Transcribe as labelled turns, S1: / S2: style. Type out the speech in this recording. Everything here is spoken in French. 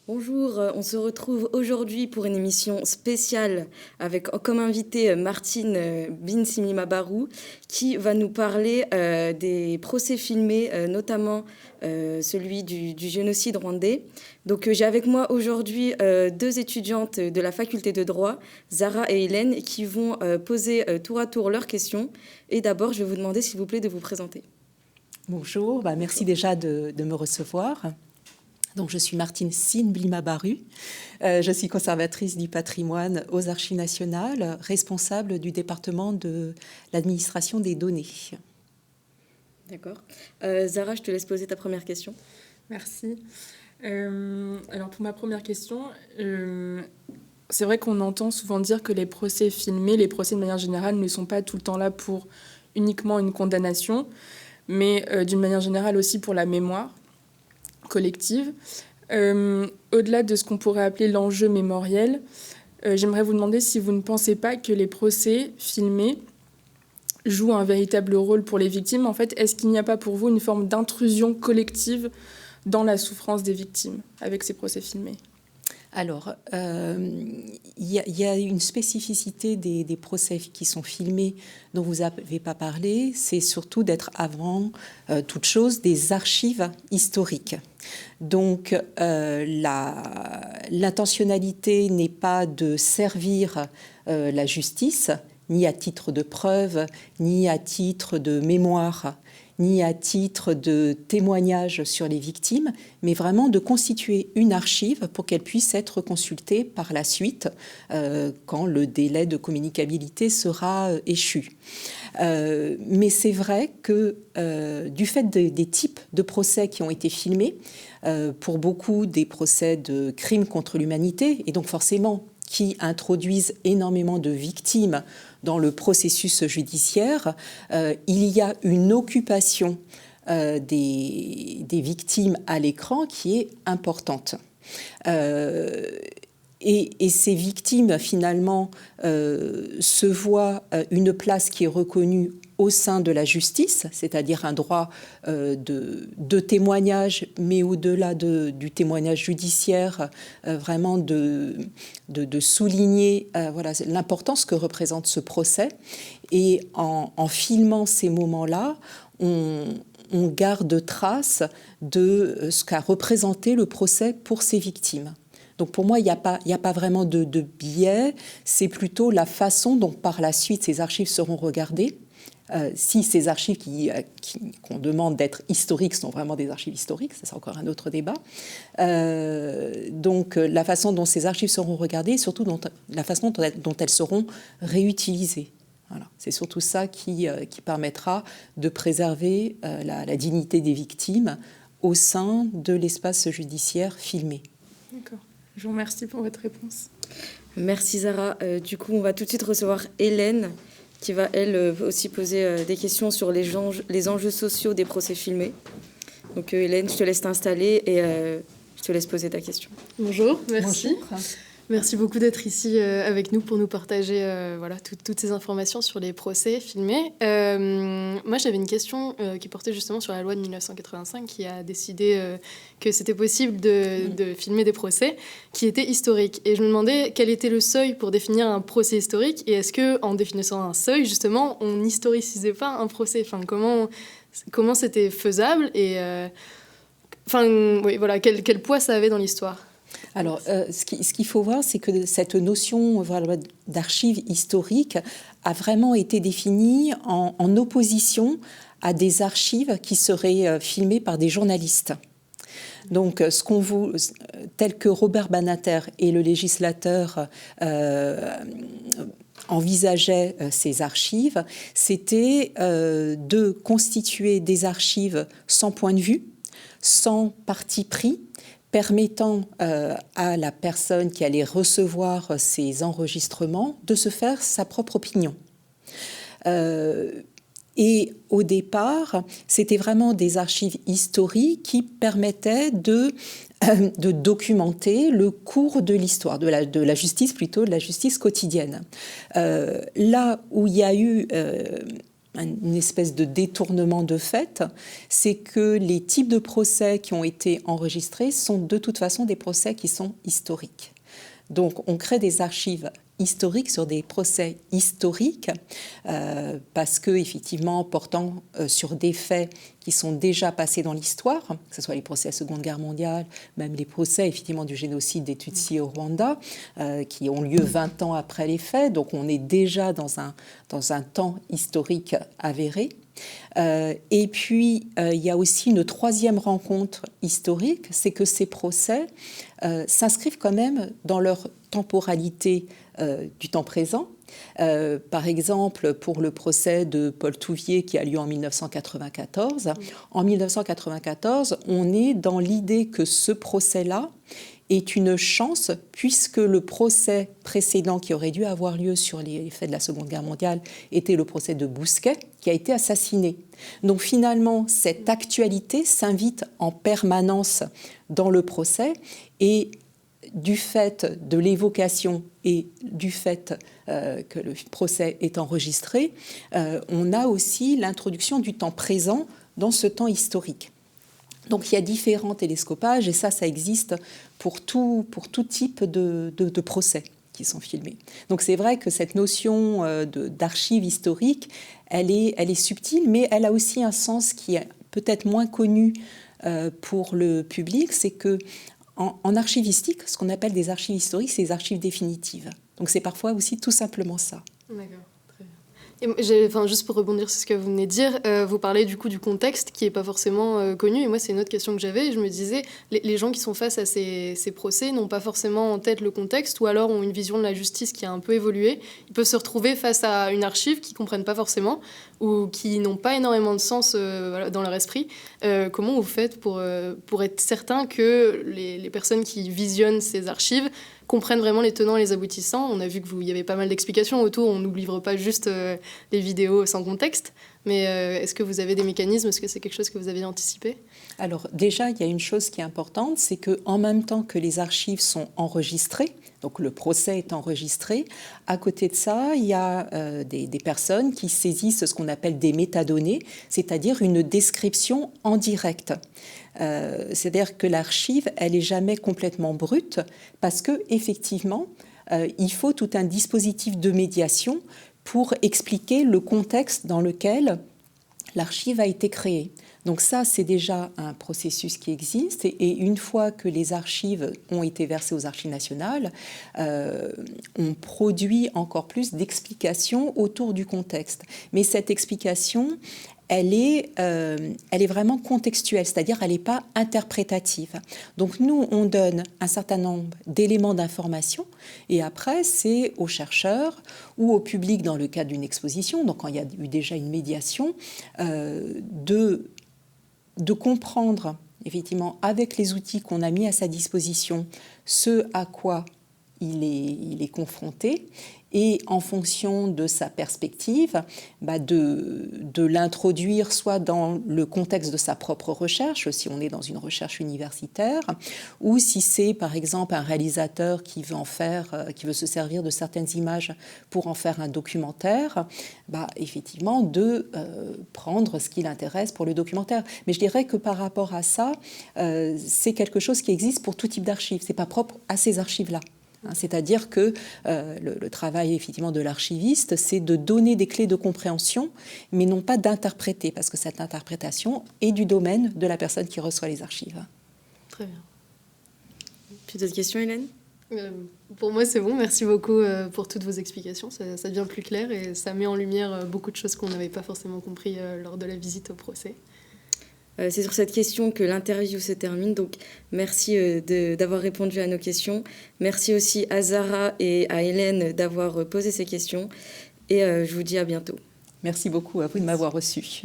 S1: Bonjour, on se retrouve aujourd'hui pour une émission spéciale avec comme invité Martine Binsimima-Barou qui va nous parler des procès filmés, notamment celui du génocide rwandais. Donc j'ai avec moi aujourd'hui deux étudiantes de la faculté de droit, Zara et Hélène, qui vont poser tour à tour leurs questions. Et d'abord, je vais vous demander s'il vous plaît de vous présenter.
S2: Bonjour, merci déjà de me recevoir. Donc, je suis Martine Binsimima-Barou. Je suis conservatrice du patrimoine aux Archives nationales, responsable du département de l'administration des données.
S1: D'accord. Zara, je te laisse poser ta première question.
S3: Merci. Alors, pour ma première question, c'est vrai qu'on entend souvent dire que les procès filmés, les procès de manière générale, ne sont pas tout le temps là pour uniquement une condamnation, mais d'une manière générale aussi pour la mémoire collective. Au-delà de ce qu'on pourrait appeler l'enjeu mémoriel, j'aimerais vous demander si vous ne pensez pas que les procès filmés jouent un véritable rôle pour les victimes. En fait, est-ce qu'il n'y a pas pour vous une forme d'intrusion collective dans la souffrance des victimes avec ces procès filmés ?
S2: Alors, il y a une spécificité des procès qui sont filmés dont vous n'avez pas parlé, c'est surtout d'être avant toute chose des archives historiques. Donc, l'intentionnalité n'est pas de servir la justice, ni à titre de preuve, ni à titre de mémoire, ni à titre de témoignage sur les victimes, mais vraiment de constituer une archive pour qu'elle puisse être consultée par la suite quand le délai de communicabilité sera échu. Mais c'est vrai que du fait des types de procès qui ont été filmés, pour beaucoup des procès de crimes contre l'humanité, et donc forcément qui introduisent énormément de victimes dans le processus judiciaire, il y a une occupation des victimes à l'écran qui est importante. Et ces victimes, finalement, se voient une place qui est reconnue au sein de la justice, c'est-à-dire un droit de témoignage, mais au-delà du témoignage judiciaire, vraiment de souligner voilà, l'importance que représente ce procès. Et en filmant ces moments-là, on garde trace de ce qu'a représenté le procès pour ces victimes. Donc pour moi, il n'y a pas vraiment de biais, c'est plutôt la façon dont par la suite ces archives seront regardées. Si ces archives qu'on demande d'être historiques sont vraiment des archives historiques, ça c'est encore un autre débat. Donc la façon dont ces archives seront regardées et surtout la façon dont elles seront réutilisées. Voilà. C'est surtout ça qui permettra de préserver la dignité des victimes au sein de l'espace judiciaire filmé.
S3: D'accord. Je vous remercie pour votre réponse.
S1: Merci Zara. Du coup, on va tout de suite recevoir Hélène, qui va, elle, aussi poser des questions sur les enjeux sociaux des procès filmés. Donc Hélène, je te laisse t'installer et je te laisse poser ta question.
S4: Bonjour, merci.
S2: Bonjour.
S4: Merci beaucoup d'être ici avec nous pour nous partager voilà, toutes ces informations sur les procès filmés. Moi, j'avais une question qui portait justement sur la loi de 1985 qui a décidé que c'était possible de filmer des procès qui étaient historiques. Et je me demandais quel était le seuil pour définir un procès historique et est-ce qu'en définissant un seuil, justement, on n'historicisait pas un procès ? Enfin, comment c'était faisable et oui, voilà, quel poids ça avait dans l'histoire ?
S2: Alors, ce qu'il faut voir, c'est que cette notion voilà, d'archives historiques a vraiment été définie en opposition à des archives qui seraient filmées par des journalistes. Donc, tel que Robert Badinter et le législateur envisageaient ces archives, c'était de constituer des archives sans point de vue, sans parti pris, permettant à la personne qui allait recevoir ces enregistrements de se faire sa propre opinion. Et au départ, c'était vraiment des archives historiques qui permettaient de documenter le cours de l'histoire, de la justice plutôt, de la justice quotidienne. Là où il y a eu une espèce de détournement de fait, c'est que les types de procès qui ont été enregistrés sont de toute façon des procès qui sont historiques. Donc on crée des archives historiques sur des procès historiques parce que, effectivement, portant sur des faits qui sont déjà passés dans l'histoire, que ce soit les procès à la Seconde Guerre mondiale, même les procès effectivement du génocide des Tutsis au Rwanda, qui ont lieu 20 ans après les faits. Donc on est déjà dans un temps historique avéré. Et puis, il y a aussi une troisième rencontre historique, c'est que ces procès s'inscrivent quand même dans leur temporalité du temps présent. Par exemple, pour le procès de Paul Touvier qui a lieu en 1994, en 1994, on est dans l'idée que ce procès-là est une chance puisque le procès précédent qui aurait dû avoir lieu sur les faits de la Seconde Guerre mondiale était le procès de Bousquet qui a été assassiné. Donc finalement, cette actualité s'invite en permanence dans le procès et du fait de l'évocation et du fait que le procès est enregistré, on a aussi l'introduction du temps présent dans ce temps historique. Donc il y a différents télescopages et ça existe pour tout type de procès qui sont filmés. Donc c'est vrai que cette notion d'archive historique, elle est subtile, mais elle a aussi un sens qui est peut-être moins connu pour le public, c'est que en archivistique, ce qu'on appelle des archives historiques, c'est des archives définitives. Donc c'est parfois aussi tout simplement ça.
S4: D'accord. Et juste pour rebondir sur ce que vous venez de dire, vous parlez du coup du contexte qui n'est pas forcément connu. Et moi, c'est une autre question que j'avais. Je me disais, les gens qui sont face à ces procès n'ont pas forcément en tête le contexte ou alors ont une vision de la justice qui a un peu évolué. Ils peuvent se retrouver face à une archive qu'ils ne comprennent pas forcément ou qui n'ont pas énormément de sens dans leur esprit. Comment vous faites pour être certain que les personnes qui visionnent ces archives comprennent vraiment les tenants et les aboutissants? On a vu qu'il y avait pas mal d'explications autour, on nous livre pas juste les vidéos sans contexte, mais est-ce que vous avez des mécanismes, est-ce que c'est quelque chose que vous avez anticipé?
S2: Alors déjà, il y a une chose qui est importante, c'est qu'en même temps que les archives sont enregistrées, donc le procès est enregistré, à côté de ça, il y a des personnes qui saisissent ce qu'on appelle des métadonnées, c'est-à-dire une description en direct. C'est-à-dire que l'archive, elle n'est jamais complètement brute parce qu'effectivement, il faut tout un dispositif de médiation pour expliquer le contexte dans lequel l'archive a été créée. Donc ça, c'est déjà un processus qui existe et une fois que les archives ont été versées aux archives nationales, on produit encore plus d'explications autour du contexte. Mais cette explication, elle est vraiment contextuelle, c'est-à-dire elle n'est pas interprétative. Donc nous, on donne un certain nombre d'éléments d'information et après, c'est aux chercheurs ou au public dans le cadre d'une exposition, donc quand il y a eu déjà une médiation, de comprendre, effectivement, avec les outils qu'on a mis à sa disposition, ce à quoi il est confronté et en fonction de sa perspective, de l'introduire soit dans le contexte de sa propre recherche, si on est dans une recherche universitaire, ou si c'est par exemple un réalisateur qui veut se servir de certaines images pour en faire un documentaire, effectivement de prendre ce qui l'intéresse pour le documentaire. Mais je dirais que par rapport à ça, c'est quelque chose qui existe pour tout type d'archives, c'est pas propre à ces archives-là. C'est-à-dire que le travail effectivement de l'archiviste, c'est de donner des clés de compréhension, mais non pas d'interpréter, parce que cette interprétation est du domaine de la personne qui reçoit les archives.
S4: Très bien.
S1: Puis d'autres questions, Hélène ?
S4: Pour moi, c'est bon. Merci beaucoup pour toutes vos explications. Ça devient plus clair et ça met en lumière beaucoup de choses qu'on n'avait pas forcément compris lors de la visite au procès.
S1: C'est sur cette question que l'interview se termine. Donc, merci d'avoir répondu à nos questions. Merci aussi à Zara et à Hélène d'avoir posé ces questions. Et je vous dis à bientôt.
S2: Merci beaucoup à vous de m'avoir reçu.